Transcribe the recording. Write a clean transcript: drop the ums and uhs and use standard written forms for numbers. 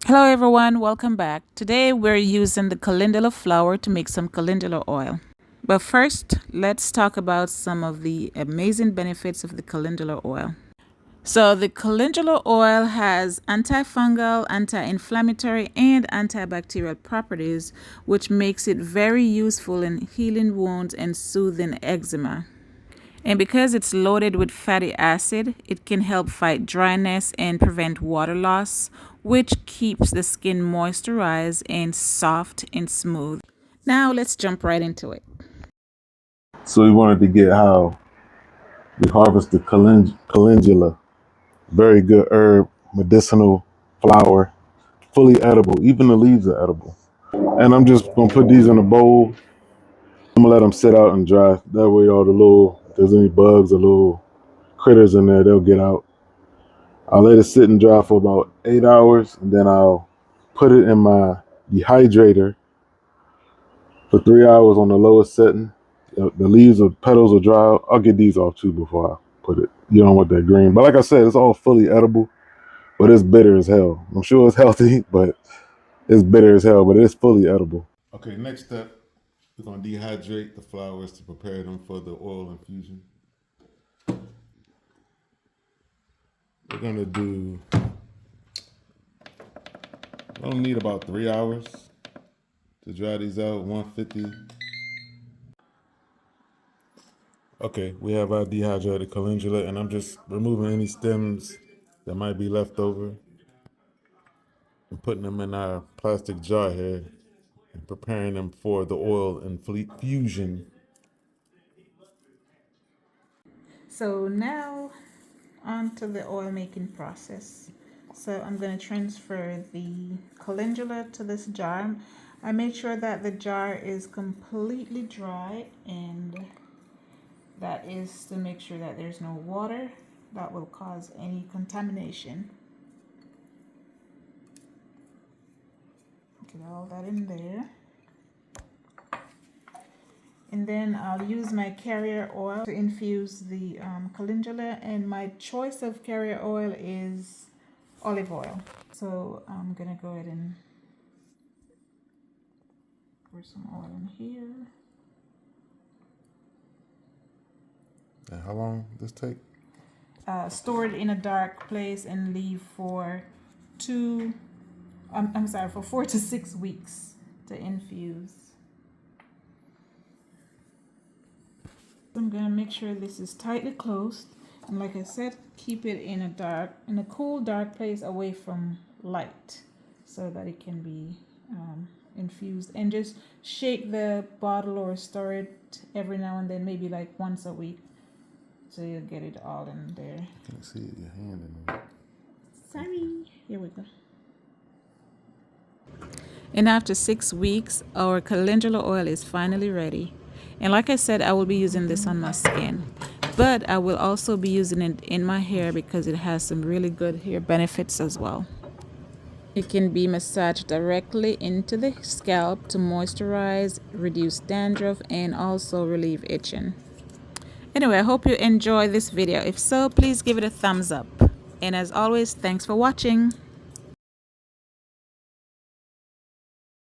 Hello everyone, welcome back. Today we're using the calendula flower to make some calendula oil. But first, let's talk about some of the amazing benefits of the calendula oil. So the calendula oil has antifungal, anti-inflammatory, and antibacterial properties, which makes it very useful in healing wounds and soothing eczema. And because it's loaded with fatty acid, it can help fight dryness and prevent water loss, which keeps the skin moisturized and soft and smooth. Now let's jump right into it. So we wanted to get how we harvest the calendula, very good herb, medicinal flower, fully edible. Even the leaves are edible. And I'm just gonna put these in a bowl. I'm gonna let them sit out and dry. That way, all the little, if there's any bugs or little critters in there, they'll get out. I'll let it sit and dry for about 8 hours, and then I'll put it in my dehydrator for 3 hours on the lowest setting. The leaves or petals will dry. I'll get these off too before I put it. You don't want that green. But like I said, it's all fully edible, but it's bitter as hell. I'm sure it's healthy, but it's bitter as hell, but it's fully edible. Okay, next step, we're going to dehydrate the flowers to prepare them for the oil infusion. We're going to do, I don't need about 3 hours to dry these out, 150. Okay, we have our dehydrated calendula, and I'm just removing any stems that might be left over and putting them in our plastic jar here and preparing them for the oil infusion. So now on to the oil making process. So I'm going to transfer the calendula to this jar. I make sure that the jar is completely dry, and that is to make sure that there's no water that will cause any contamination. Get all that in there. And then I'll use my carrier oil to infuse the calendula, and my choice of carrier oil is olive oil. So I'm gonna go ahead and pour some oil in here. And how long does this take? Store it in a dark place and leave for for 4 to 6 weeks to infuse. I'm gonna make sure this is tightly closed, and like I said, keep it in a cool, dark place away from light, so that it can be infused. And just shake the bottle or stir it every now and then, maybe like once a week, so you'll get it all in there. I can't see your hand in there. Sorry. Here we go. And after 6 weeks, our calendula oil is finally ready. And like I said, I will be using this on my skin, but I will also be using it in my hair because it has some really good hair benefits as well. It can be massaged directly into the scalp to moisturize, reduce dandruff, and also relieve itching. Anyway, I hope you enjoy this video. If so, please give it a thumbs up. And as always, thanks for watching.